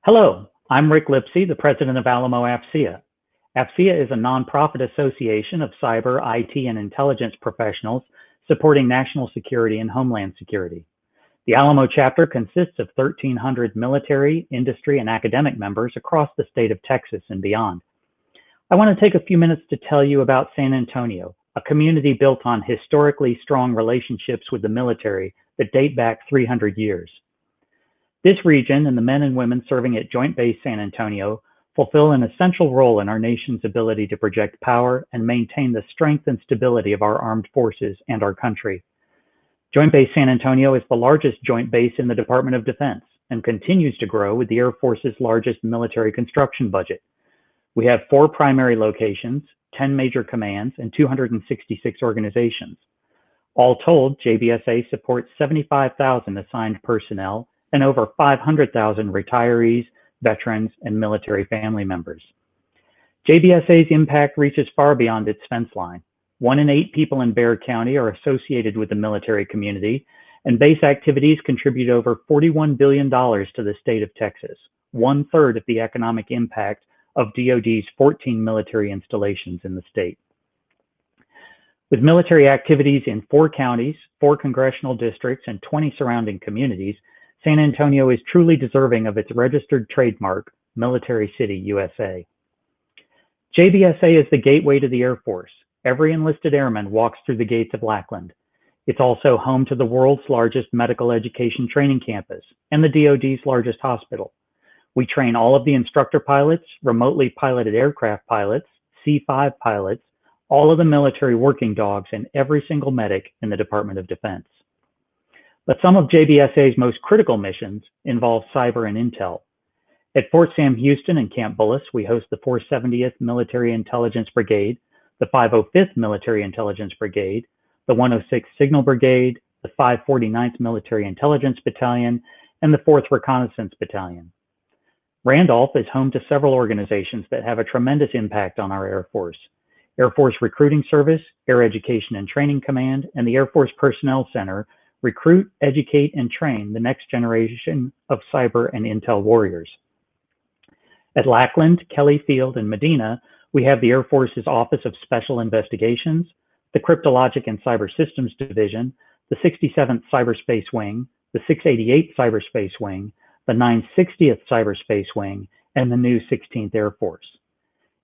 Hello, I'm Rick Lipsey, the president of Alamo AFCEA. AFCEA is a nonprofit association of cyber, IT, and intelligence professionals supporting national security and homeland security. The Alamo chapter consists of 1,300 military, industry, and academic members across the state of Texas and beyond. I want to take a few minutes to tell you about San Antonio, a community built on historically strong relationships with the military that date back 300 years. This region and the men and women serving at Joint Base San Antonio fulfill an essential role in our nation's ability to project power and maintain the strength and stability of our armed forces and our country. Joint Base San Antonio is the largest joint base in the Department of Defense and continues to grow with the Air Force's largest military construction budget. We have 4 primary locations, 10 major commands, and 266 organizations. All told, JBSA supports 75,000 assigned personnel and over 500,000 retirees, veterans, and military family members. JBSA's impact reaches far beyond its fence line. 1 in 8 people in Bexar County are associated with the military community, and base activities contribute over $41 billion to the state of Texas, 1/3 of the economic impact of DoD's 14 military installations in the state. With military activities in 4 counties, 4 congressional districts, and 20 surrounding communities, San Antonio is truly deserving of its registered trademark, Military City, USA. JBSA is the gateway to the Air Force. Every enlisted airman walks through the gates of Lackland. It's also home to the world's largest medical education training campus and the DoD's largest hospital. We train all of the instructor pilots, remotely piloted aircraft pilots, C-5 pilots, all of the military working dogs, and every single medic in the Department of Defense. But some of JBSA's most critical missions involve cyber and intel. At Fort Sam Houston and Camp Bullis, we host the 470th Military Intelligence Brigade, the 505th Military Intelligence Brigade, the 106th Signal Brigade, the 549th Military Intelligence Battalion, and the 4th Reconnaissance Battalion. Randolph is home to several organizations that have a tremendous impact on our Air Force. Air Force Recruiting Service, Air Education and Training Command, and the Air Force Personnel Center recruit, educate, and train the next generation of cyber and intel warriors. At Lackland, Kelly Field, and Medina, we have the Air Force's Office of Special Investigations, the Cryptologic and Cyber Systems Division, the 67th Cyberspace Wing, the 688th Cyberspace Wing, the 960th Cyberspace Wing, and the new 16th Air Force.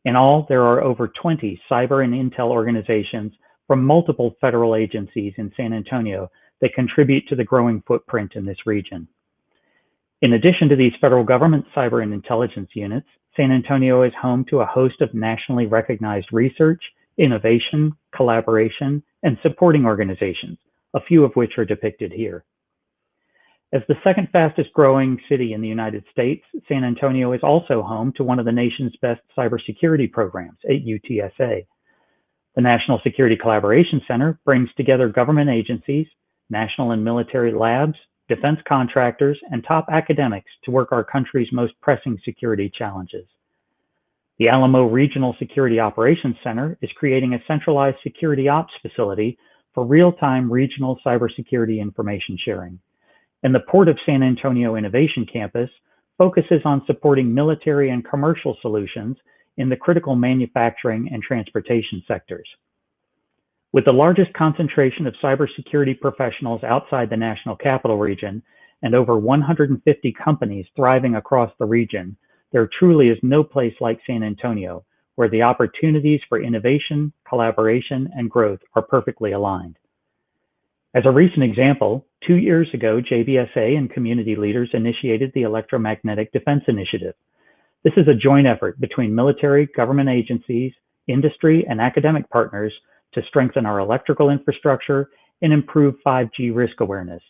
In all, there are over 20 cyber and intel organizations from multiple federal agencies in San Antonio that contribute to the growing footprint in this region. In addition to these federal government cyber and intelligence units, San Antonio is home to a host of nationally recognized research, innovation, collaboration, and supporting organizations, a few of which are depicted here. As the second fastest growing city in the United States, San Antonio is also home to one of the nation's best cybersecurity programs at UTSA. The National Security Collaboration Center brings together government agencies, national and military labs, defense contractors, and top academics to work our country's most pressing security challenges. The Alamo Regional Security Operations Center is creating a centralized security ops facility for real-time regional cybersecurity information sharing. And the Port of San Antonio Innovation Campus focuses on supporting military and commercial solutions in the critical manufacturing and transportation sectors. With the largest concentration of cybersecurity professionals outside the National Capital Region and over 150 companies thriving across the region, there truly is no place like San Antonio, where the opportunities for innovation, collaboration, and growth are perfectly aligned. As a recent example, 2 years ago, JBSA and community leaders initiated the Electromagnetic Defense Initiative. This is a joint effort between military, government agencies, industry, and academic partners to strengthen our electrical infrastructure and improve 5G risk awareness.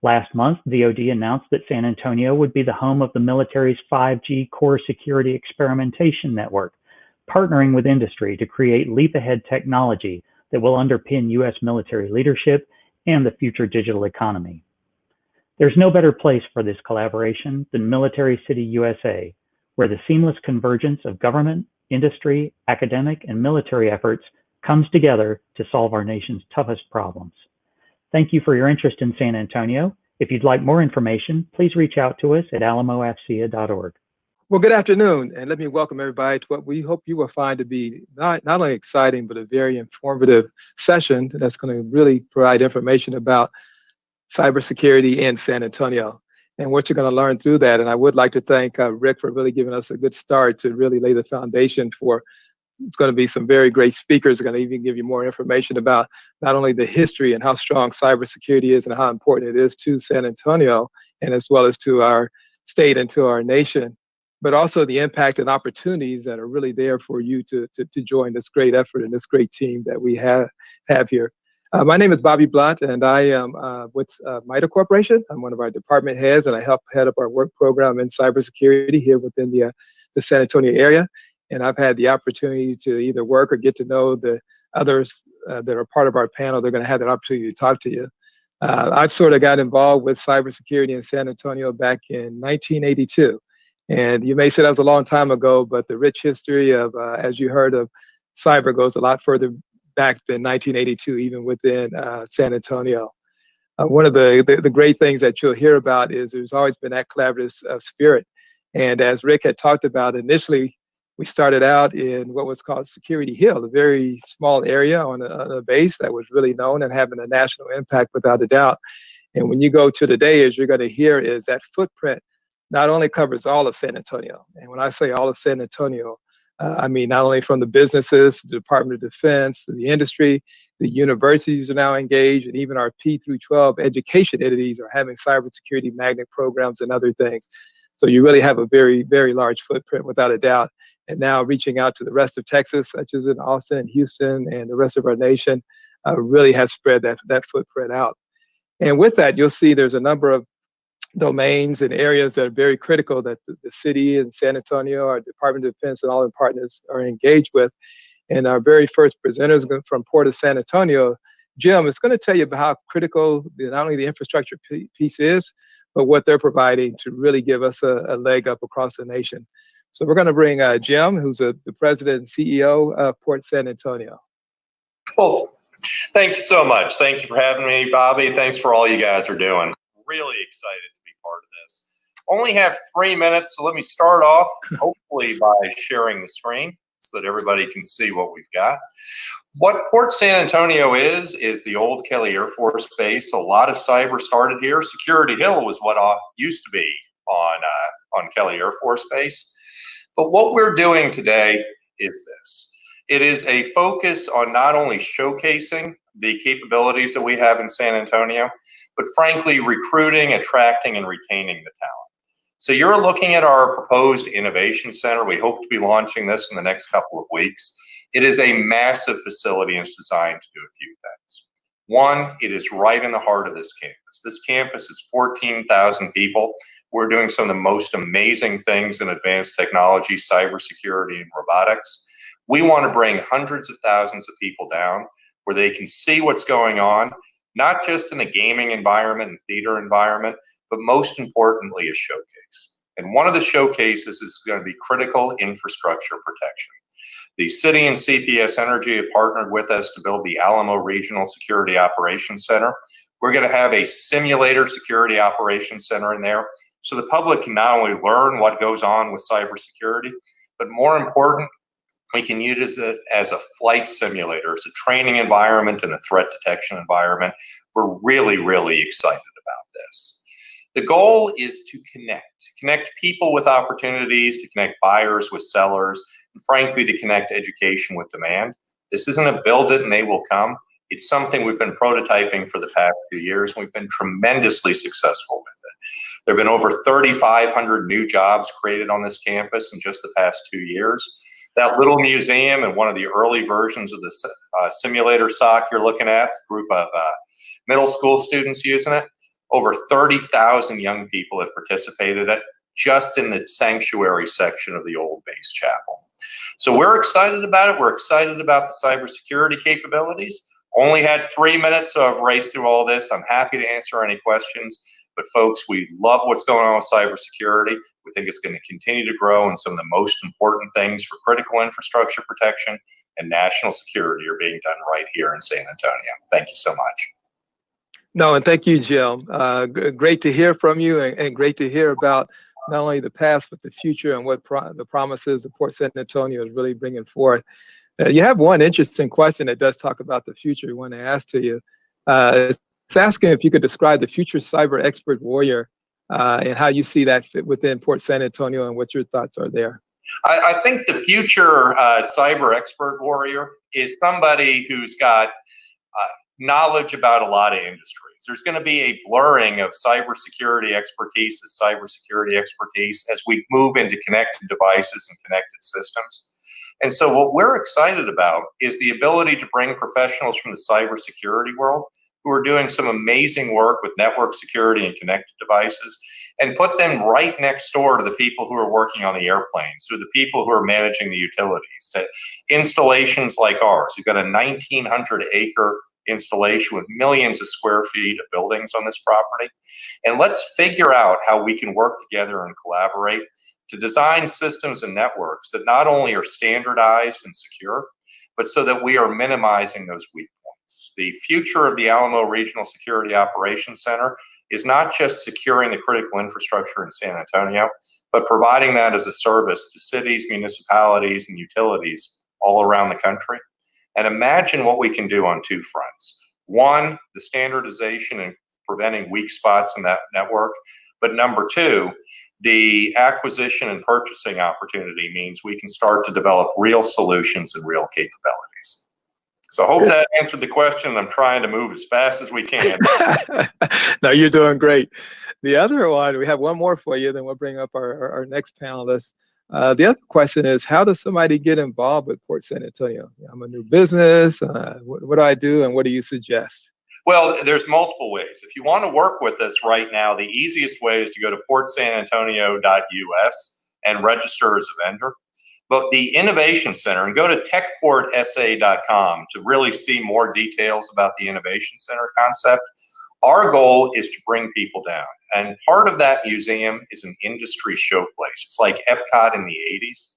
Last month, DoD announced that San Antonio would be the home of the military's 5G Core Security Experimentation Network, partnering with industry to create leap-ahead technology that will underpin U.S. military leadership and the future digital economy. There's no better place for this collaboration than Military City, USA, where the seamless convergence of government, industry, academic, and military efforts comes together to solve our nation's toughest problems. Thank you for your interest in San Antonio. If you'd like more information, please reach out to us at alamofca.org. Well, good afternoon, and let me welcome everybody to what we hope you will find to be not only exciting, but a very informative session that's going to really provide information about cybersecurity in San Antonio and what you're going to learn through that. And I would like to thank Rick for really giving us a good start to really lay the foundation for. It's going to be some very great speakers going to even give you more information about not only the history and how strong cybersecurity is and how important it is to San Antonio and as well as to our state and to our nation, but also the impact and opportunities that are really there for you to join this great effort and this great team that we have here. My name is Bobby Blunt, and I am with MITRE Corporation. I'm one of our department heads, and I help head up our work program in cybersecurity here within the San Antonio area. And I've had the opportunity to either work or get to know the others that are part of our panel. They're going to have that opportunity to talk to you. I've sort of got involved with cybersecurity in San Antonio back in 1982. And you may say that was a long time ago, but the rich history of, as you heard, of cyber goes a lot further back than 1982, even within San Antonio. One of the great things that you'll hear about is there's always been that collaborative spirit. And as Rick had talked about initially, we started out in what was called Security Hill, a very small area on a base that was really known and having a national impact without a doubt. And when you go to today, as you're going to hear, is that footprint not only covers all of San Antonio. And when I say all of San Antonio, I mean not only from the businesses, the Department of Defense, the industry, the universities are now engaged, and even our P through 12 education entities are having cybersecurity magnet programs and other things. So you really have a very, very large footprint without a doubt. And now reaching out to the rest of Texas, such as in Austin and Houston and the rest of our nation, really has spread that footprint out. And with that, you'll see there's a number of domains and areas that are very critical that the city and San Antonio, our Department of Defense and all our partners are engaged with. And our very first presenters from Port of San Antonio, Jim, is going to tell you about how critical not only the infrastructure piece is, but what they're providing to really give us a leg up across the nation. So we're going to bring Jim, who's the president and CEO of Port San Antonio. Well, thank you so much. Thank you for having me, Bobby. Thanks for all you guys are doing. Really excited to be part of this. Only have 3 minutes, so let me start off hopefully by sharing the screen so that everybody can see what we've got. What Port San Antonio is the old Kelly Air Force Base. A lot of cyber started here. Security Hill was what used to be on Kelly Air Force Base. But what we're doing today is this. It is a focus on not only showcasing the capabilities that we have in San Antonio, but frankly, recruiting, attracting, and retaining the talent. So you're looking at our proposed innovation center. We hope to be launching this in the next couple of weeks. It is a massive facility and it's designed to do a few things. One, it is right in the heart of this campus. This campus is 14,000 people. We're doing some of the most amazing things in advanced technology, cybersecurity, and robotics. We want to bring hundreds of thousands of people down where they can see what's going on, not just in the gaming environment and theater environment, but most importantly, a showcase. And one of the showcases is going to be critical infrastructure protection. The city and CPS Energy have partnered with us to build the Alamo Regional Security Operations Center. We're going to have a simulator security operations center in there so the public can not only learn what goes on with cybersecurity, but more important, we can use it as a flight simulator, as a training environment and a threat detection environment. We're really, really excited about this. The goal is to connect people with opportunities, to connect buyers with sellers, and frankly, to connect education with demand. This isn't a build it and they will come. It's something we've been prototyping for the past few years. We've been tremendously successful with it. There have been over 3,500 new jobs created on this campus in just the past 2 years. That little museum and one of the early versions of the simulator SOC you're looking at, a group of middle school students using it, over 30,000 young people have participated in it just in the sanctuary section of the old base chapel. So we're excited about it. We're excited about the cybersecurity capabilities. Only had 3 minutes, so I've raced through all this. I'm happy to answer any questions. But folks, we love what's going on with cybersecurity. We think it's going to continue to grow, and some of the most important things for critical infrastructure protection and national security are being done right here in San Antonio. Thank you so much. No, and thank you, Jim. Great to hear from you, and great to hear about not only the past, but the future and what the promises the Port San Antonio is really bringing forth. You have one interesting question that does talk about the future we want to ask to you. It's asking if you could describe the future cyber expert warrior and how you see that fit within Port San Antonio and what your thoughts are there. I think the future cyber expert warrior is somebody who's got knowledge about a lot of industries. There's going to be a blurring of cybersecurity expertise as we move into connected devices and connected systems. And so what we're excited about is the ability to bring professionals from the cybersecurity world who are doing some amazing work with network security and connected devices and put them right next door to the people who are working on the airplanes, or the people who are managing the utilities, to installations like ours. We've got a 1,900-acre installation with millions of square feet of buildings on this property. And let's figure out how we can work together and collaborate to design systems and networks that not only are standardized and secure, but so that we are minimizing those weak points. The future of the Alamo Regional Security Operations Center is not just securing the critical infrastructure in San Antonio, but providing that as a service to cities, municipalities, and utilities all around the country. And imagine what we can do on two fronts. One, the standardization and preventing weak spots in that network. But number two, the acquisition and purchasing opportunity means we can start to develop real solutions and real capabilities. So I hope that answered the question. I'm trying to move as fast as we can. No, you're doing great. The other one, we have one more for you, then we'll bring up our next panelist. The other question is, how does somebody get involved with Port San Antonio? I'm a new business. What do I do, and what do you suggest? Well, there's multiple ways. If you want to work with us right now, the easiest way is to go to portsanantonio.us and register as a vendor. But the Innovation Center, and go to techportsa.com to really see more details about the Innovation Center concept. Our goal is to bring people down. And part of that museum is an industry showplace. It's like Epcot in the 80s.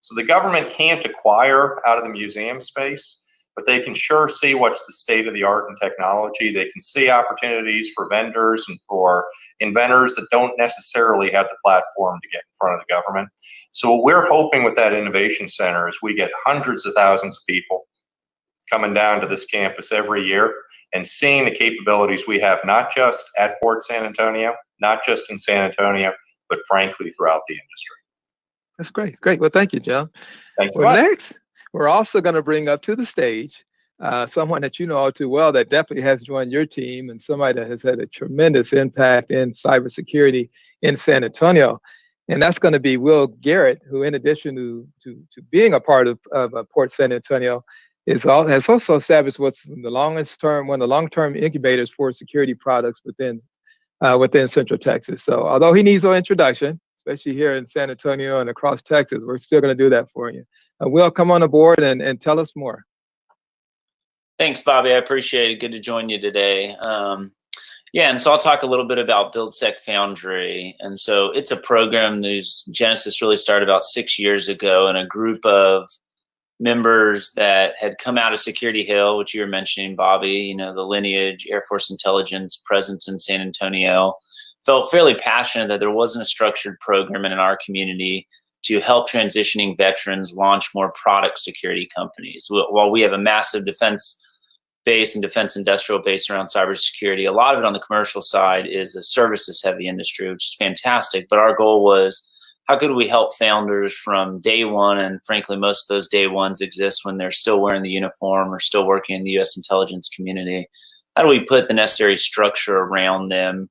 So the government can't acquire out of the museum space, but they can sure see what's the state of the art and technology. They can see opportunities for vendors and for inventors that don't necessarily have the platform to get in front of the government. So what we're hoping with that Innovation Center is we get hundreds of thousands of people coming down to this campus every year and seeing the capabilities we have, not just at Port San Antonio, not just in San Antonio, but frankly throughout the industry. That's great. Great. Well, thank you, John. Thanks. Well, next, we're also going to bring up to the stage someone that you know all too well that definitely has joined your team, and somebody that has had a tremendous impact in cybersecurity in San Antonio. And that's going to be Will Garrett, who, in addition to being a part of Port San Antonio, has also established what's the longest term, one of the long-term incubators for security products within Central Texas. So although he needs no introduction, especially here in San Antonio and across Texas, we're still going to do that for you. Will, come on aboard and tell us more. Thanks, Bobby. I appreciate it. Good to join you today. Yeah, and so I'll talk a little bit about Buildsec Foundry. And so it's a program whose genesis really started about 6 years ago, and a group of members that had come out of Security Hill, which you were mentioning, Bobby, you know, the lineage, Air Force intelligence presence in San Antonio, felt fairly passionate that there wasn't a structured program in our community to help transitioning veterans launch more product security companies. While we have a massive defense base and defense industrial base around cybersecurity, a lot of it on the commercial side is a services heavy industry, which is fantastic. But our goal was, how could we help founders from day one? And frankly, most of those day ones exist when they're still wearing the uniform or still working in the U.S. intelligence community. How do we put the necessary structure around them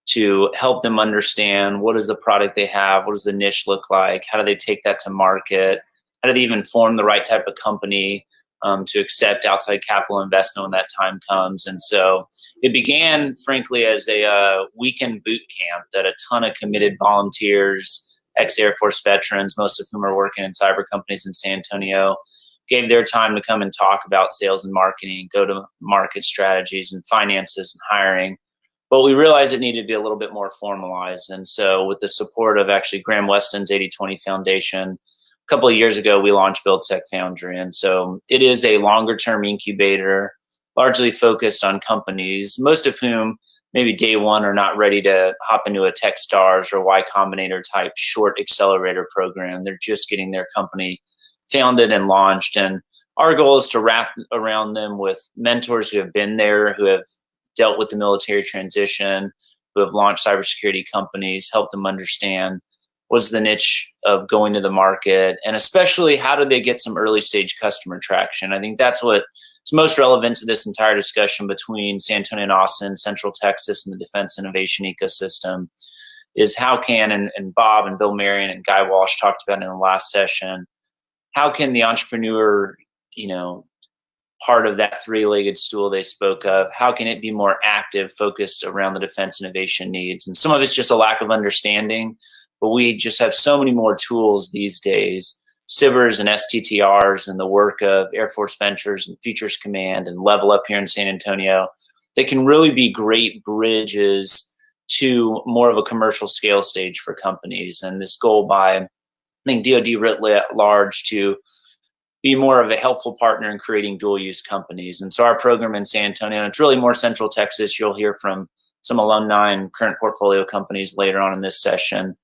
to help them understand what is the product they have, what does the niche look like, how do they take that to market, how do they even form the right type of company to accept outside capital investment when that time comes. And so it began, frankly, as a weekend boot camp that a ton of committed volunteers, ex-Air Force veterans, most of whom are working in cyber companies in San Antonio, gave their time to come and talk about sales and marketing, go-to-market strategies and finances and hiring. But we realized it needed to be a little bit more formalized. And so with the support of actually Graham Weston's 80/20 Foundation, a couple of years ago, we launched Buildsec Foundry. And so it is a longer term incubator largely focused on companies, most of whom maybe day one are not ready to hop into a Techstars or Y Combinator type short accelerator program. They're just getting their company founded and launched. And our goal is to wrap around them with mentors who have been there, who have dealt with the military transition, who have launched cybersecurity companies, help them understand what's the niche of going to the market, and especially how do they get some early stage customer traction. I think that's what is most relevant to this entire discussion between San Antonio and Austin, Central Texas, and the defense innovation ecosystem is how can, and Bob and Bill Marion and Guy Walsh talked about in the last session, how can the entrepreneur, part of that three-legged stool they spoke of, how can it be more active, focused around the defense innovation needs? And some of it's just a lack of understanding, but we just have so many more tools these days, SIBRs and STTRs and the work of Air Force Ventures and Futures Command and Level Up here in San Antonio, that can really be great bridges to more of a commercial scale stage for companies. And this goal by, I think, DoD writ large to be more of a helpful partner in creating dual use companies. And so our program in San Antonio, and it's really more Central Texas, you'll hear from some alumni and current portfolio companies later on in this session.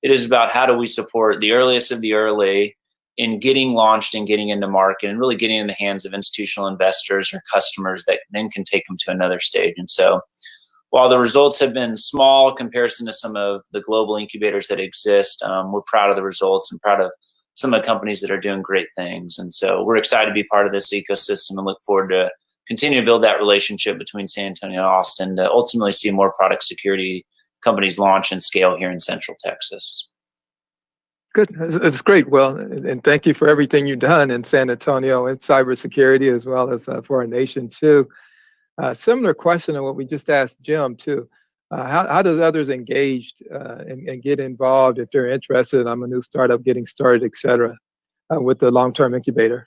It is about how do we support the earliest of the early in getting launched and getting into market and really getting in the hands of institutional investors or customers that then can take them to another stage. And so while the results have been small in comparison to some of the global incubators that exist, we're proud of the results and proud of some of the companies that are doing great things. And so we're excited to be part of this ecosystem and look forward to continue to build that relationship between San Antonio and Austin to ultimately see more product security companies launch and scale here in Central Texas. Good. It's great. Well, and thank you for everything you've done in San Antonio and cybersecurity, as well as for our nation too. Similar question on what we just asked Jim too. How does others engaged and get involved if they're interested? I'm a new startup getting started, et cetera, with the long-term incubator.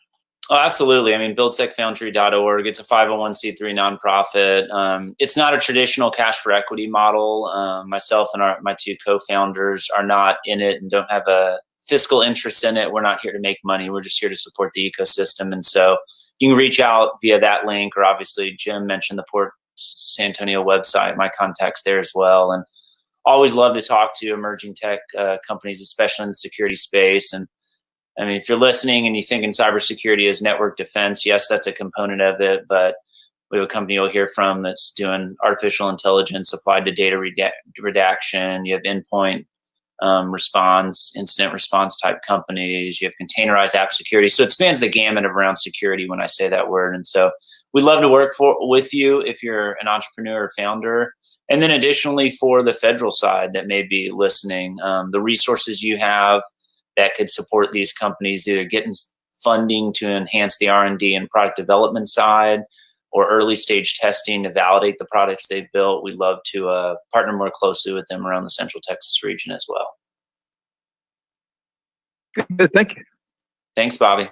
Oh, absolutely. I mean, buildsecfoundry.org, it's a 501c3 nonprofit. It's not a traditional cash for equity model. Myself and my two co-founders are not in it and don't have a fiscal interest in it. We're not here to make money. We're just here to support the ecosystem. And so you can reach out via that link, or obviously Jim mentioned the Port San Antonio website, my contacts there as well. And always love to talk to emerging tech companies, especially in the security space. And I mean, if you're listening and you think in cybersecurity as network defense, yes, that's a component of it, but we have a company you'll hear from that's doing artificial intelligence applied to data redaction. You have endpoint response, incident response type companies. You have containerized app security. So it spans the gamut of around security when I say that word. And so we'd love to work with you if you're an entrepreneur or founder. And then additionally, for the federal side that may be listening, the resources you have that could support these companies, either getting funding to enhance the R&D and product development side or early stage testing to validate the products they've built. We'd love to partner more closely with them around the Central Texas region as well. Good, thank you. Thanks, Bobby.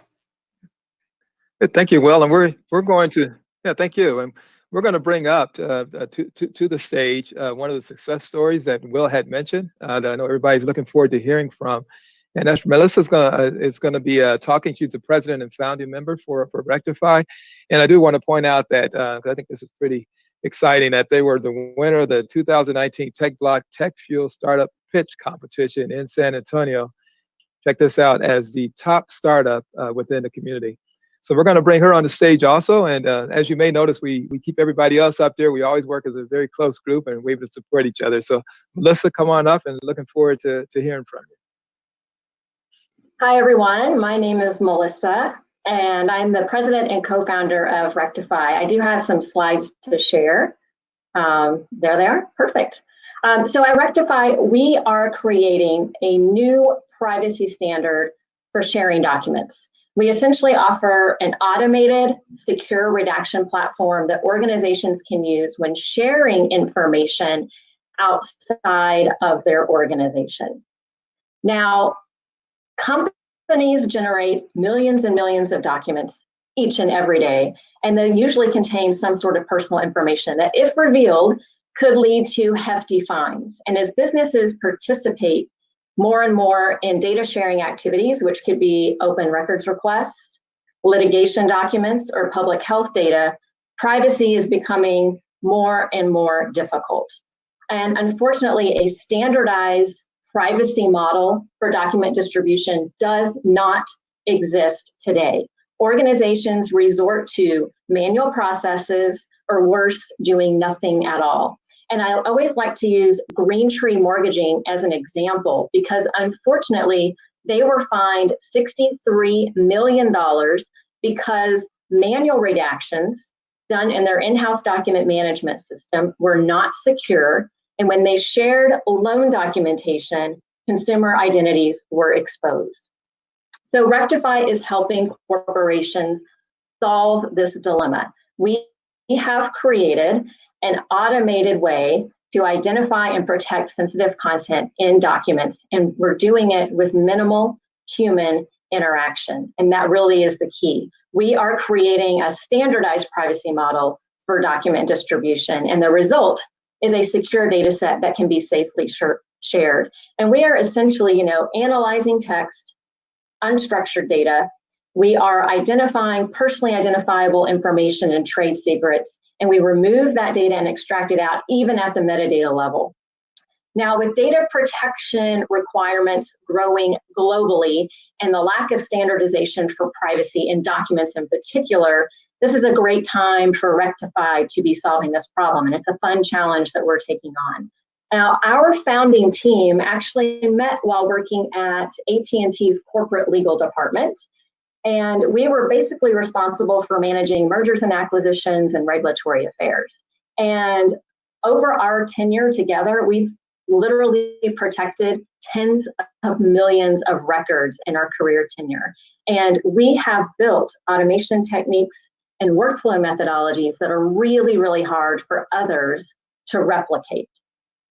Good, thank you. Well, and we're going to, thank you. And we're going to bring up to the stage one of the success stories that Will had mentioned that I know everybody's looking forward to hearing from. And that's Melissa's going to be talking. She's the president and founding member for Rectify. And I do want to point out that I think this is pretty exciting that they were the winner of the 2019 Tech Block Tech Fuel Startup Pitch Competition in San Antonio. Check this out, as the top startup within the community. So we're going to bring her on the stage also. And as you may notice, we keep everybody else up there. We always work as a very close group and we're able to support each other. So Melissa, come on up, and looking forward to hearing from you. Hi, everyone. My name is Melissa, and I'm the president and co-founder of Rectify. I do have some slides to share. There they are. Perfect. So at Rectify, we are creating a new privacy standard for sharing documents. We essentially offer an automated, secure redaction platform that organizations can use when sharing information outside of their organization. Now, companies generate millions and millions of documents each and every day, and they usually contain some sort of personal information that, if revealed, could lead to hefty fines. And as businesses participate more and more in data sharing activities, which could be open records requests, litigation documents, or public health data, privacy is becoming more and more difficult. And unfortunately, a standardized privacy model for document distribution does not exist today. Organizations resort to manual processes, or worse, doing nothing at all. And I always like to use Green Tree Mortgaging as an example, because unfortunately, they were fined $63 million because manual redactions done in their in-house document management system were not secure. And when they shared loan documentation, consumer identities were exposed. So Rectify is helping corporations solve this dilemma. We have created an automated way to identify and protect sensitive content in documents, and we're doing it with minimal human interaction. And that really is the key. We are creating a standardized privacy model for document distribution, and the result is a secure data set that can be safely shared. And we are essentially, analyzing text, unstructured data. We are identifying personally identifiable information and trade secrets, and we remove that data and extract it out even at the metadata level. Now, with data protection requirements growing globally and the lack of standardization for privacy in documents in particular, this is a great time for Rectify to be solving this problem, and it's a fun challenge that we're taking on. Now, our founding team actually met while working at AT&T's corporate legal department, and we were basically responsible for managing mergers and acquisitions and regulatory affairs. And over our tenure together, we've literally protected tens of millions of records in our career tenure. And we have built automation techniques and workflow methodologies that are really, really hard for others to replicate.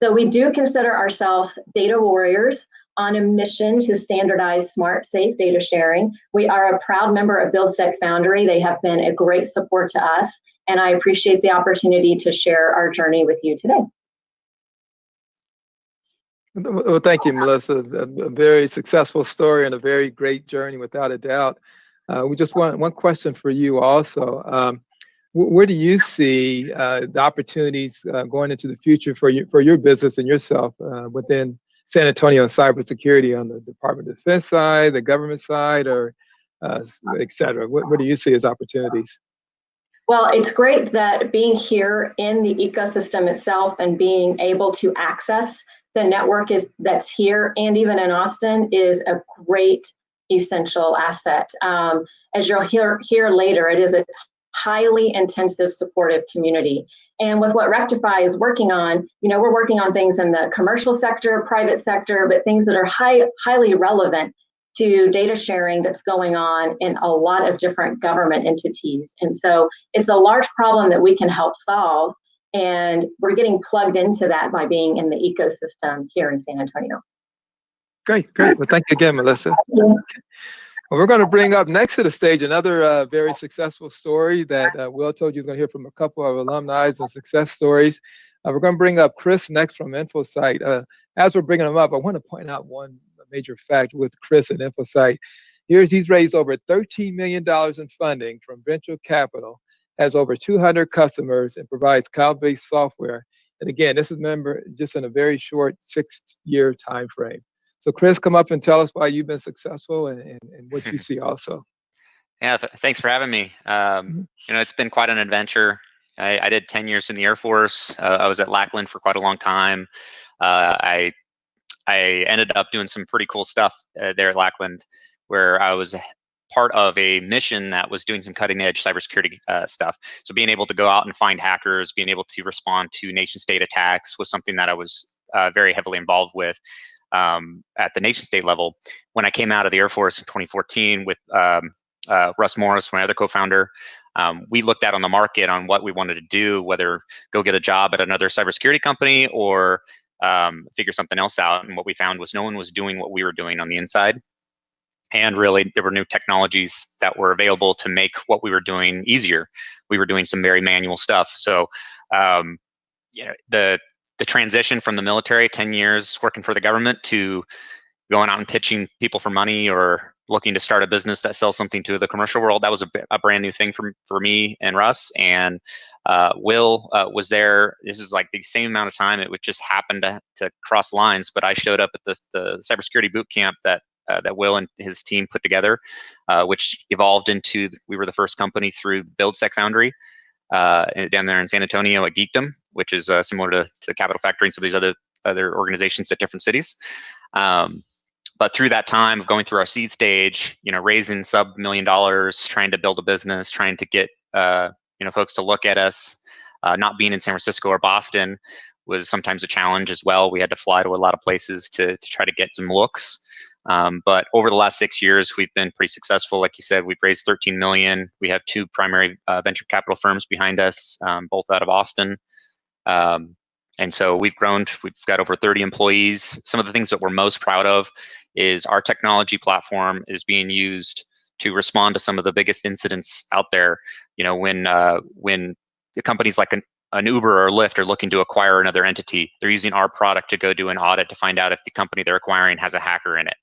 So we do consider ourselves data warriors on a mission to standardize smart, safe data sharing. We are a proud member of Buildsec Foundry. They have been a great support to us, and I appreciate the opportunity to share our journey with you today. Well, thank you, Melissa. A very successful story and a very great journey, without a doubt. We just want one question for you also. Where do you see the opportunities going into the future for your business and yourself within San Antonio cybersecurity, on the Department of Defense side, the government side, or et cetera? What do you see as opportunities? Well, it's great that being here in the ecosystem itself and being able to access the network that's here and even in Austin is a great essential asset. As you'll hear later, it is a highly intensive, supportive community. And with what Rectify is working on, we're working on things in the commercial sector, private sector, but things that are highly relevant to data sharing that's going on in a lot of different government entities. And so it's a large problem that we can help solve. And we're getting plugged into that by being in the ecosystem here in San Antonio. Great. Well, thank you again, Melissa. Well, we're going to bring up next to the stage another very successful story that Will told you is going to hear from a couple of alumni and success stories. We're going to bring up Chris next from Infosight. As we're bringing him up, I want to point out one major fact with Chris at Infosight. He's raised over $13 million in funding from venture capital, has over 200 customers, and provides cloud-based software. And again, this is just in a very short 6-year time frame. So Chris, come up and tell us why you've been successful and what you see also. Yeah, thanks for having me. It's been quite an adventure. I did 10 years in the Air Force. I was at Lackland for quite a long time. I ended up doing some pretty cool stuff there at Lackland, where I was part of a mission that was doing some cutting edge cybersecurity stuff. So being able to go out and find hackers, being able to respond to nation state attacks was something that I was very heavily involved with at the nation state level. When I came out of the Air Force in 2014 with Russ Morris, my other co-founder, we looked out on the market on what we wanted to do, whether go get a job at another cybersecurity company or figure something else out. And what we found was no one was doing what we were doing on the inside. And really, there were new technologies that were available to make what we were doing easier. We were doing some very manual stuff. So, the transition from the military, 10 years working for the government, to going out and pitching people for money or looking to start a business that sells something to the commercial world. That was a brand new thing for me and Russ. And Will was there. This is like the same amount of time. It would just happen to cross lines. But I showed up at the cybersecurity boot camp that Will and his team put together, which evolved into, we were the first company through Buildsec Foundry down there in San Antonio at Geekdom, which is similar to Capital Factory and some of these other organizations at different cities. But through that time of going through our seed stage, raising sub $1 million, trying to build a business, trying to get folks to look at us, not being in San Francisco or Boston was sometimes a challenge as well. We had to fly to a lot of places to try to get some looks. But over the last 6 years, we've been pretty successful. Like you said, we've raised 13 million. We have 2 primary venture capital firms behind us, both out of Austin. And so we've grown. We've got over 30 employees. Some of the things that we're most proud of is our technology platform is being used to respond to some of the biggest incidents out there. When the companies like an Uber or Lyft are looking to acquire another entity, they're using our product to go do an audit to find out if the company they're acquiring has a hacker in it.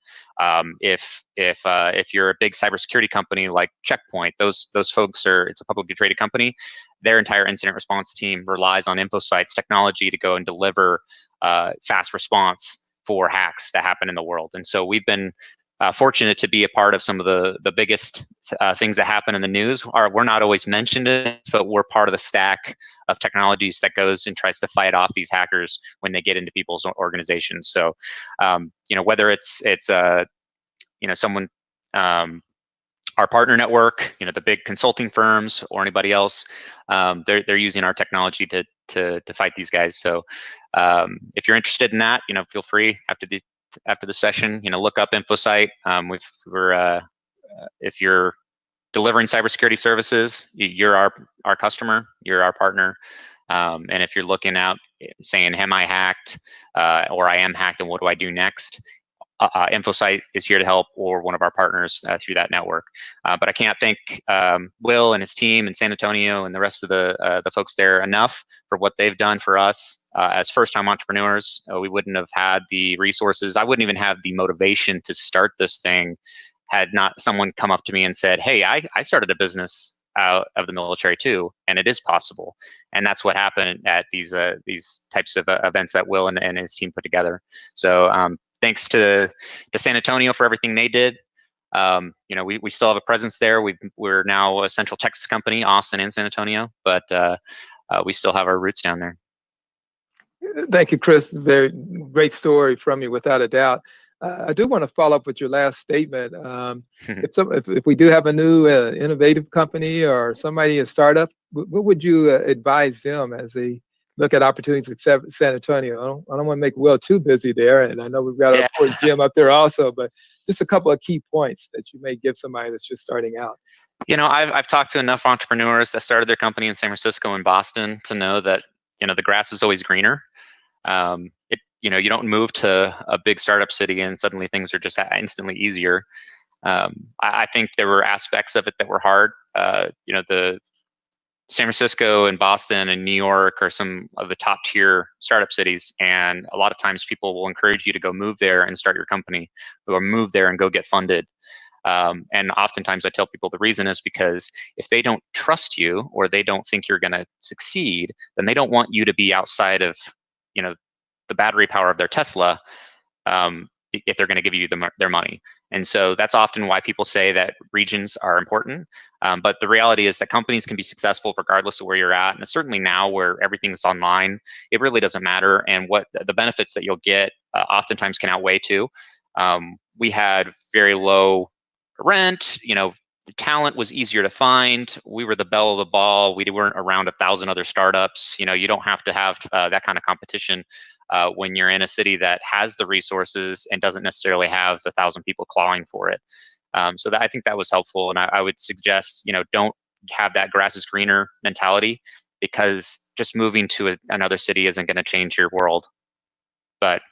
If you're a big cybersecurity company like Checkpoint, those folks it's a publicly traded company. Their entire incident response team relies on Infosight's technology to go and deliver fast response for hacks that happen in the world. And so we've been fortunate to be a part of some of the biggest things that happen in the news. We're not always mentioned it, but we're part of the stack of technologies that goes and tries to fight off these hackers when they get into people's organizations. So, whether it's someone, our partner network, the big consulting firms or anybody else, they're using our technology to fight these guys. So, if you're interested in that, feel free after the session, look up Infosight. If you're delivering cybersecurity services, you're our customer, you're our partner. And if you're looking out saying, am I hacked or I am hacked and what do I do next? Infosight is here to help, or one of our partners through that network. But I can't thank Will and his team in San Antonio and the rest of the folks there enough for what they've done for us as first-time entrepreneurs. We wouldn't have had the resources. I wouldn't even have the motivation to start this thing had not someone come up to me and said, hey, I started a business out of the military too, and it is possible. And that's what happened at these types of events that Will and his team put together. So thanks to San Antonio for everything they did. We still have a presence there. We're now a Central Texas company, Austin and San Antonio, but we still have our roots down there. Thank you, Chris. Very great story from you, without a doubt. I do want to follow up with your last statement. If we do have a new innovative company or somebody, a startup, what would you advise them as they look at opportunities in San Antonio? I don't want to make Will too busy there, and I know we've got our gym up there also, but just a couple of key points that you may give somebody that's just starting out. I've talked to enough entrepreneurs that started their company in San Francisco and Boston to know that the grass is always greener. You don't move to a big startup city and suddenly things are just instantly easier. I think there were aspects of it that were hard. The San Francisco and Boston and New York are some of the top tier startup cities. And a lot of times people will encourage you to go move there and start your company, or move there and go get funded. And oftentimes I tell people the reason is because if they don't trust you or they don't think you're going to succeed, then they don't want you to be outside of, the battery power of their Tesla, if they're going to give you their money. And so that's often why people say that regions are important. But the reality is that companies can be successful regardless of where you're at. And certainly now where everything's online, it really doesn't matter. And what the benefits that you'll get oftentimes can outweigh too. We had very low rent, the talent was easier to find. We were the belle of the ball. We weren't around 1,000 other startups. You don't have to have that kind of competition when you're in a city that has the resources and doesn't necessarily have the 1,000 people clawing for it. So I think that was helpful. And I would suggest, don't have that grass is greener mentality, because just moving to another city isn't going to change your world. But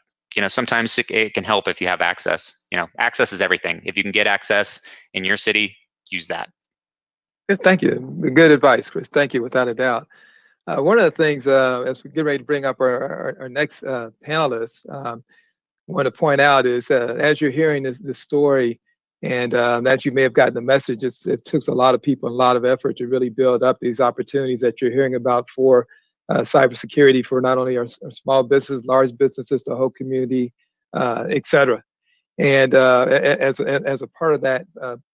sometimes it can help if you have access. Access is everything. If you can get access in your city, use that. Thank you. Good advice, Chris. Thank you, without a doubt. One of the things, as we get ready to bring up our next panelists, want to point out is as you're hearing this story, and that you may have gotten the message, it took a lot of people, a lot of effort to really build up these opportunities that you're hearing about for cybersecurity for not only our small business, large businesses, the whole community, et cetera. And as a part of that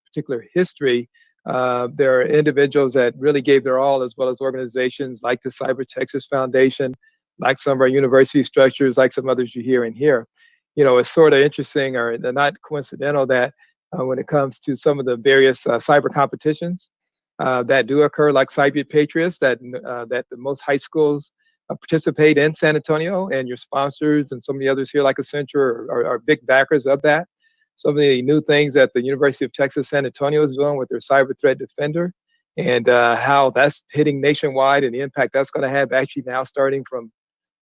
particular history, there are individuals that really gave their all, as well as organizations like the Cyber Texas Foundation, like some of our university structures, like some others you hear in here. You know, it's sort of interesting, or not coincidental, that when it comes to some of the various cyber competitions that do occur, like Cyber Patriots, that the most high schools participate in San Antonio, and your sponsors and some of the others here, like Accenture, are big backers of that. Some of the new things that the University of Texas San Antonio is doing with their Cyber Threat Defender, and how that's hitting nationwide, and the impact that's going to have actually now starting from,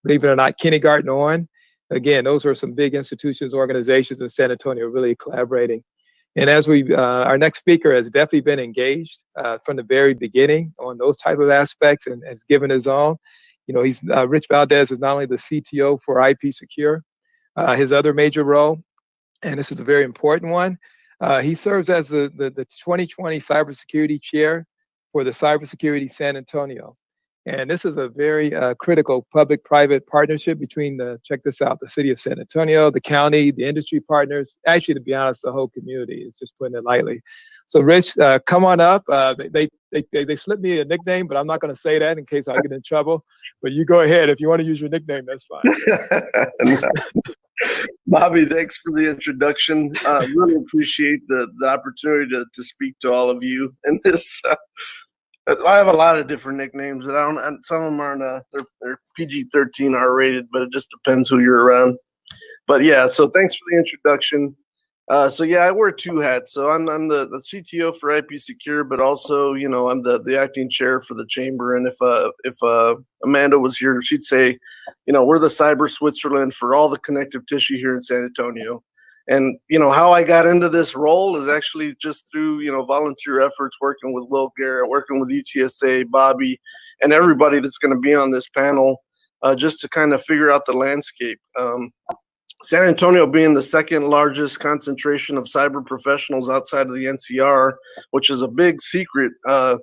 believe it or not, kindergarten on. Again, those are some big institutions, organizations in San Antonio really collaborating. And as our next speaker has definitely been engaged from the very beginning on those type of aspects, and has given his own. You know, Rich Valdez is not only the CTO for IP Secure, his other major role, and this is a very important one. He serves as the 2020 Cybersecurity Chair for the Cybersecurity San Antonio. And this is a very critical public-private partnership between check this out, the city of San Antonio, the county, the industry partners, actually, to be honest, the whole community, is just putting it lightly. So Rich, come on up. They slipped me a nickname, but I'm not going to say that in case I get in trouble. But you go ahead. If you want to use your nickname, that's fine. Bobby, thanks for the introduction. Really appreciate the opportunity to speak to all of you in this. I have a lot of different nicknames, and some of them aren't. They're PG-13 R-rated, but it just depends who you're around. But yeah, so thanks for the introduction. So yeah, I wear two hats. So I'm the CTO for IP Secure, but also, you know, I'm the acting chair for the chamber. And if Amanda was here, she'd say, you know, we're the cyber Switzerland for all the connective tissue here in San Antonio. And, you know, how I got into this role is actually just through, you know, volunteer efforts, working with Will Garrett, working with UTSA, Bobby, and everybody that's going to be on this panel, just to kind of figure out the landscape. San Antonio being the second largest concentration of cyber professionals outside of the NCR, which is a big secret to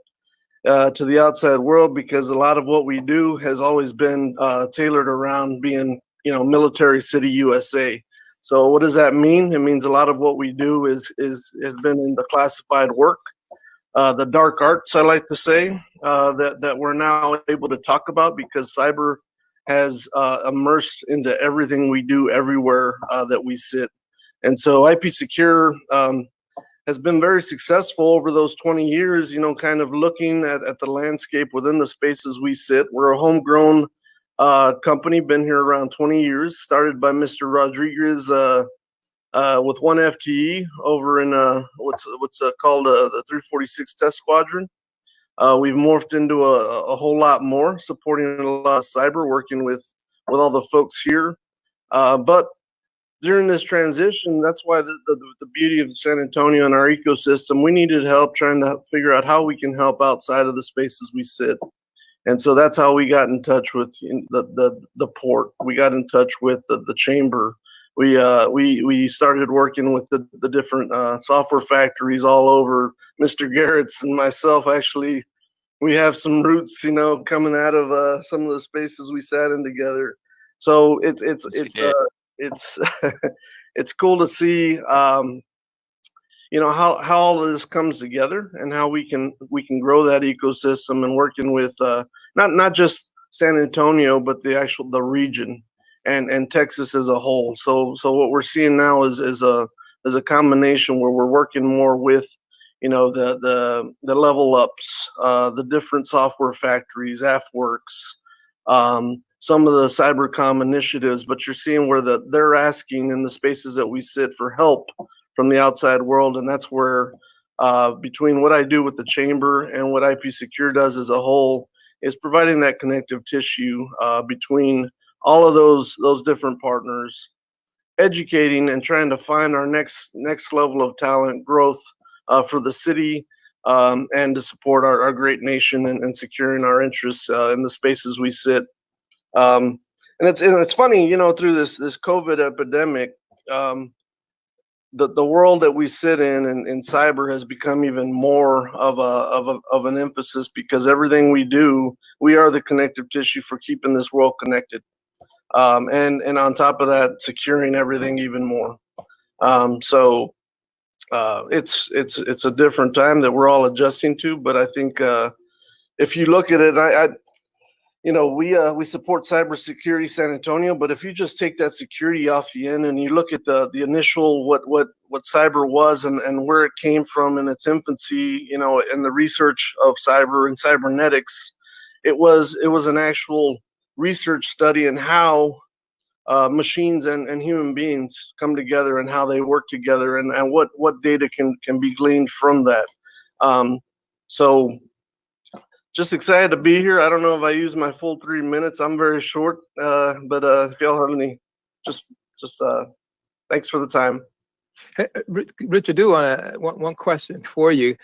the outside world, because a lot of what we do has always been tailored around being, you know, military city USA. So what does that mean? It means a lot of what we do has been in the classified work, the dark arts, I like to say, that we're now able to talk about, because cyber has immersed into everything we do everywhere that we sit. And so IP Secure has been very successful over those 20 years, you know, kind of looking at the landscape within the spaces we sit. We're a homegrown company, been here around 20 years, started by Mr. Rodriguez with one FTE over in what's called the 346 Test Squadron. We've morphed into a whole lot more, supporting a lot of cyber, working with all the folks here. But during this transition, that's why the beauty of San Antonio and our ecosystem, we needed help trying to figure out how we can help outside of the spaces we sit. And so that's how we got in touch with the port. We got in touch with the chamber. We started working with the different software factories all over. Mr. Garrett's and myself, actually, we have some roots, you know, coming out of some of the spaces we sat in together. So it's it's cool to see, you know, how all of this comes together, and how we can grow that ecosystem, and working with not just San Antonio, but the region and Texas as a whole. So what we're seeing now is a combination where we're working more with, you know, the level ups, the different software factories, AFWorks, some of the cybercom initiatives, but you're seeing where they're asking in the spaces that we sit for help from the outside world. And that's where between what I do with the chamber and what IP Secure does as a whole is providing that connective tissue between all of those different partners, educating and trying to find our next level of talent growth for the city, and to support our great nation and securing our interests in the spaces we sit. And it's funny, you know, through this COVID epidemic, the world that we sit in cyber has become even more of an emphasis, because everything we do, we are the connective tissue for keeping this world connected. And on top of that, securing everything even more. So it's a different time that we're all adjusting to. But I think if you look at it, we support Cybersecurity San Antonio, but if you just take that security off the end and you look at the initial what cyber was and where it came from in its infancy, and the research of cyber and cybernetics, it was an actual research study in how machines and human beings come together and how they work together, and what data can be gleaned from that. So just excited to be here. I don't know if I used my full 3 minutes. I'm very short, but if y'all have any, just thanks for the time. Hey, Rich, I do want one question for you.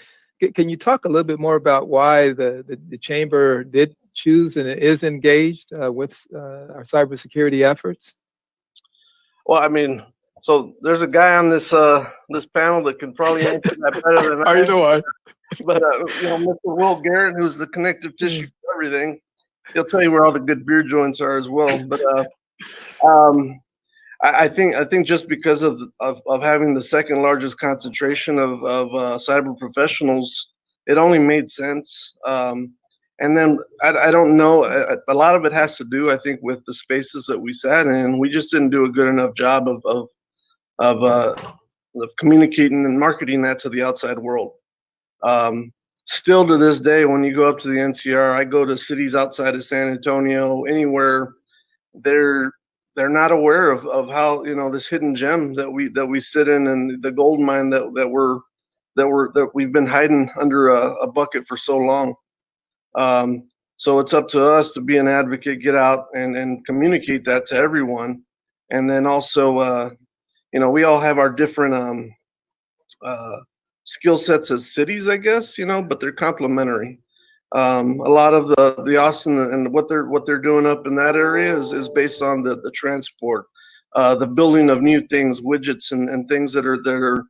Can you talk a little bit more about why the chamber did choose and is engaged with our cybersecurity efforts? Well, I mean, so there's a guy on this panel that can probably answer that better than I. Are you the one? But Mr. Will Garrett, who's the connective tissue for everything, he'll tell you where all the good beer joints are as well. But I think just because of having the second largest concentration of cyber professionals, it only made sense. And then I don't know, a lot of it has to do, I think, with the spaces that we sat in. We just didn't do a good enough job of communicating and marketing that to the outside world. Still to this day, when you go up to the NCR, I go to cities outside of San Antonio, anywhere, they're not aware of how, this hidden gem that we sit in, and the gold mine that we've been hiding under a bucket for so long. So it's up to us to be an advocate, get out and communicate that to everyone. And then also, we all have our different skill sets as cities, I guess, but they're complementary. A lot of the Austin and what they're doing up in that area is based on the transport, the building of new things, widgets and things that are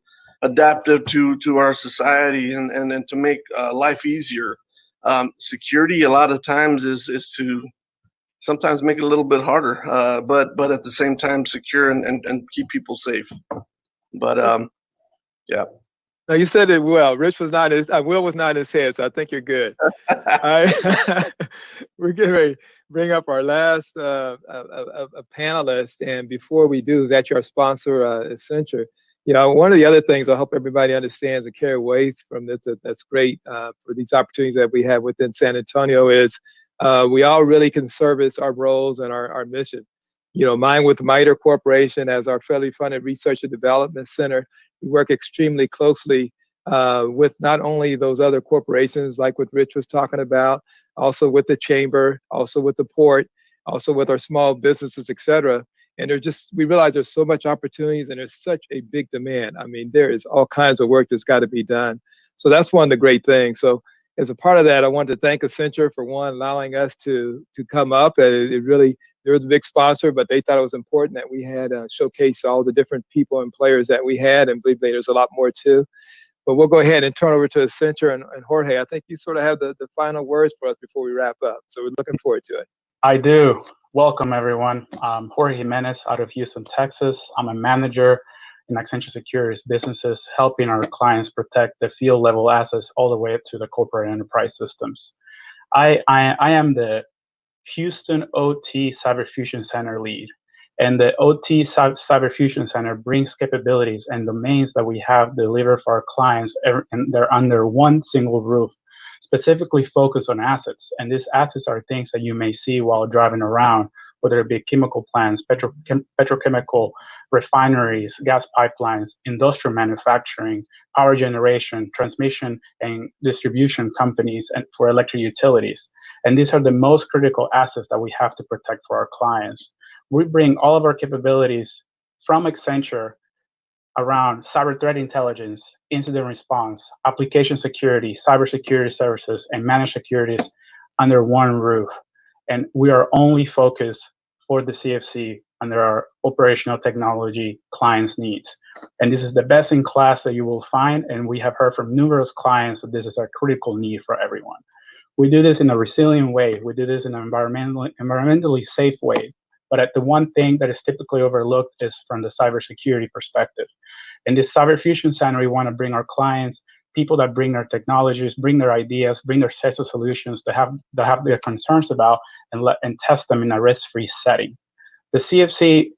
adaptive to our society and to make life easier. Security a lot of times is to sometimes make it a little bit harder, but at the same time secure and keep people safe. But yeah. No, you said it well. Rich was not his, Will was not his head, so I think you're good. All right. We're getting ready to bring up our last panelist, and before we do, that's our sponsor, Accenture. One of the other things I hope everybody understands and carry away from this that's great for these opportunities that we have within San Antonio is we all really can service our roles and our mission. Mine with MITRE Corporation as our federally funded research and development center. We work extremely closely with not only those other corporations like what Rich was talking about, also with the chamber, also with the port, also with our small businesses, et cetera. And we realize there's so much opportunities and there's such a big demand. I mean, there is all kinds of work that's got to be done. So that's one of the great things. So as a part of that, I want to thank Accenture for allowing us to come up. There was a big sponsor, but they thought it was important that we had showcased all the different people and players that we had, and believe me, there's a lot more too. But we'll go ahead and turn over to Accenture, and Jorge, I think you sort of have the final words for us before we wrap up. So we're looking forward to it. I do. Welcome, everyone. I'm Jorge Jimenez out of Houston, Texas. I'm a manager in Accenture Security's businesses, helping our clients protect the field level assets all the way up to the corporate enterprise systems. I am the Houston OT Cyber Fusion Center lead, and the OT Cyber Fusion Center brings capabilities and domains that we have delivered for our clients, and they're under one single roof, specifically focused on assets. And these assets are things that you may see while driving around, whether it be chemical plants, petrochemical refineries, gas pipelines, industrial manufacturing, power generation, transmission and distribution companies, and for electric utilities. And these are the most critical assets that we have to protect for our clients. We bring all of our capabilities from Accenture around cyber threat intelligence, incident response, application security, cybersecurity services, and managed securities under one roof. And we are only focused for the CFC under our operational technology clients' needs. And this is the best in class that you will find, and we have heard from numerous clients that this is a critical need for everyone. We do this in a resilient way. We do this in an environmentally safe way. But the one thing that is typically overlooked is from the cybersecurity perspective. In this Cyber Fusion Center, we want to bring our clients, people that bring their technologies, bring their ideas, bring their sets of solutions that have their concerns about, and test them in a risk-free setting. The CFC,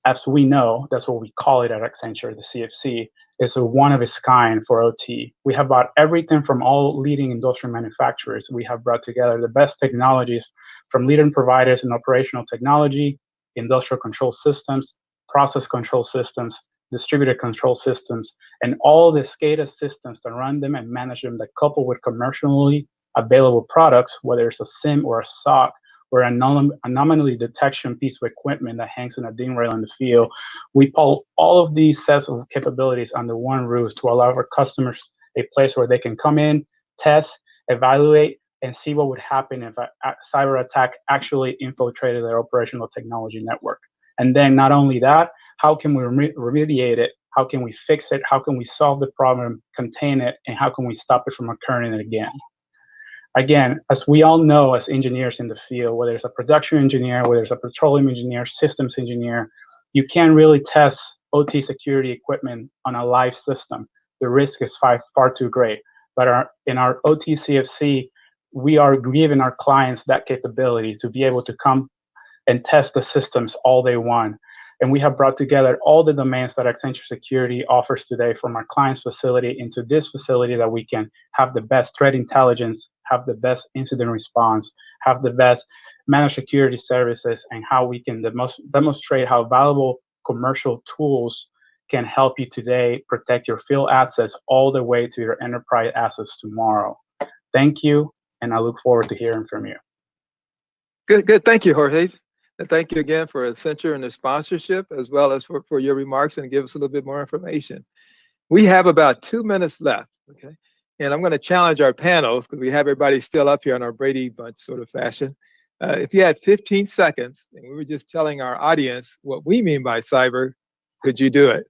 as we know, that's what we call it at Accenture, the CFC, is a one of its kind for OT. We have brought everything from all leading industrial manufacturers. We have brought together the best technologies from leading providers in operational technology, industrial control systems, process control systems, distributed control systems, and all the SCADA systems that run them and manage them that couple with commercially available products, whether it's a SIM or a SOC, or an anomaly detection piece of equipment that hangs in a DIN rail in the field. We pull all of these sets of capabilities under one roof to allow our customers a place where they can come in, test, evaluate, and see what would happen if a cyber attack actually infiltrated their operational technology network. And then not only that, how can we remediate it? How can we fix it? How can we solve the problem, contain it, and how can we stop it from occurring again? Again, as we all know as engineers in the field, whether it's a production engineer, whether it's a petroleum engineer, systems engineer, you can't really test OT security equipment on a live system. The risk is far too great. But in our OT CFC, we are giving our clients that capability to be able to come and test the systems all they want. And we have brought together all the domains that Accenture Security offers today from our client's facility into this facility that we can have the best threat intelligence, have the best incident response, have the best managed security services, and how we can demonstrate how valuable commercial tools can help you today protect your field assets all the way to your enterprise assets tomorrow. Thank you, and I look forward to hearing from you. Good. Thank you, Jorge. And thank you again for Accenture and their sponsorship, as well as for your remarks and give us a little bit more information. We have about 2 minutes left, okay? And I'm going to challenge our panels, because we have everybody still up here in our Brady Bunch sort of fashion. If you had 15 seconds, and we were just telling our audience what we mean by cyber, could you do it?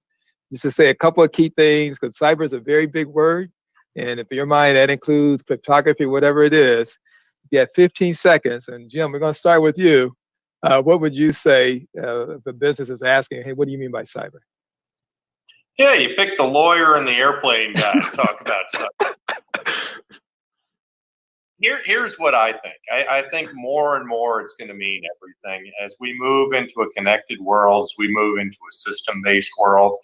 Just to say a couple of key things, because cyber is a very big word. And if in your mind that includes cryptography, whatever it is, if you had 15 seconds, and Jim, we're going to start with you. What would you say if the business is asking, hey, what do you mean by cyber? Yeah, you pick the lawyer and the airplane guy to talk about cyber. Here's what I think. I think more and more it's going to mean everything. As we move into a connected world, as we move into a system-based world,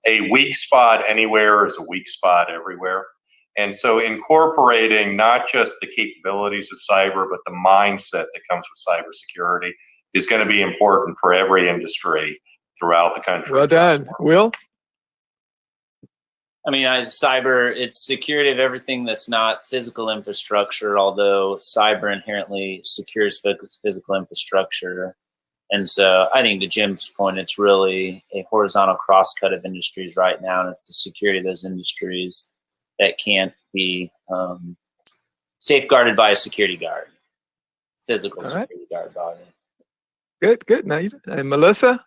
a weak spot anywhere is a weak spot everywhere. And so incorporating not just the capabilities of cyber, but the mindset that comes with cybersecurity is going to be important for every industry throughout the country. Well done. Will? I mean, as cyber, it's security of everything that's not physical infrastructure, although cyber inherently secures physical infrastructure. And so I think to Jim's point, it's really a horizontal cross-cut of industries right now, and it's the security of those industries that can't be safeguarded by a security guard, physical security guard body. Good. Now, and Melissa?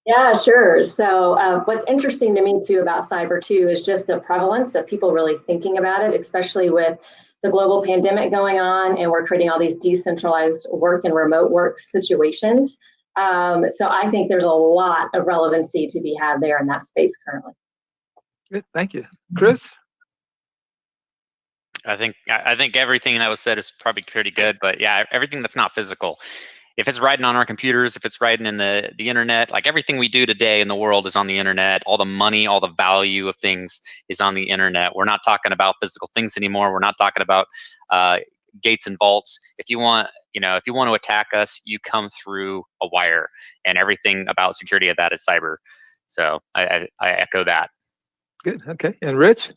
Yeah, sure. So what's interesting to me too about cyber too is just the prevalence of people really thinking about it, especially with the global pandemic going on, and we're creating all these decentralized work and remote work situations. So I think there's a lot of relevancy to be had there in that space currently. Good, thank you. Chris? I think everything that was said is probably pretty good, but yeah, everything that's not physical. If it's riding on our computers, if it's riding in the internet, like everything we do today in the world is on the internet. All the money, all the value of things is on the internet. We're not talking about physical things anymore. We're not talking about gates and vaults. If you want to attack us, you come through a wire, and everything about security of that is cyber. So I echo that. Good. Okay. And Rich?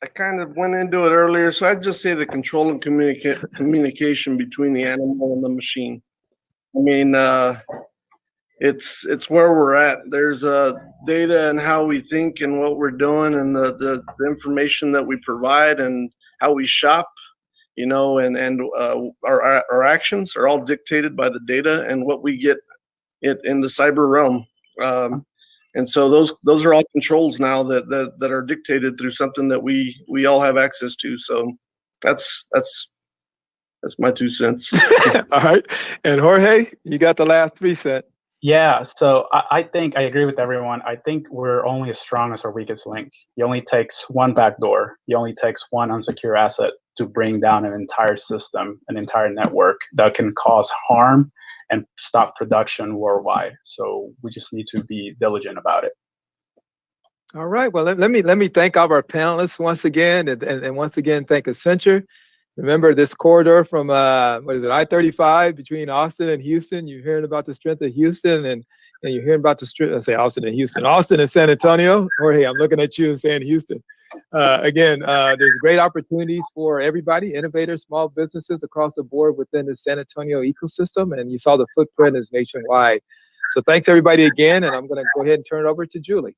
I kind of went into it earlier, so I'd just say the control and communication between the animal and the machine. I mean, it's where we're at. There's data and how we think and what we're doing, and the information that we provide and how we shop. you know, and our actions are all dictated by the data and what we get in the cyber realm. And so those are all controls now that are dictated through something that we all have access to. So that's my 2 cents. All right. And Jorge, you got the last 3 cents. Yeah, so I think I agree with everyone. I think we're only as strong as our weakest link. It only takes one backdoor. It only takes one unsecure asset to bring down an entire system, an entire network that can cause harm and stop production worldwide. So we just need to be diligent about it. All right. Well, let me thank all of our panelists once again, and once again thank Accenture. Remember this corridor from what is it, I-35 between Austin and Houston. You're hearing about the strength of Houston, and you're hearing about the strength. I say Austin and Houston, Austin and San Antonio. Jorge, I'm looking at you and saying Houston. Again, there's great opportunities for everybody, innovators, small businesses across the board within the San Antonio ecosystem, and you saw the footprint is nationwide. So thanks everybody again, and I'm going to go ahead and turn it over to Julie.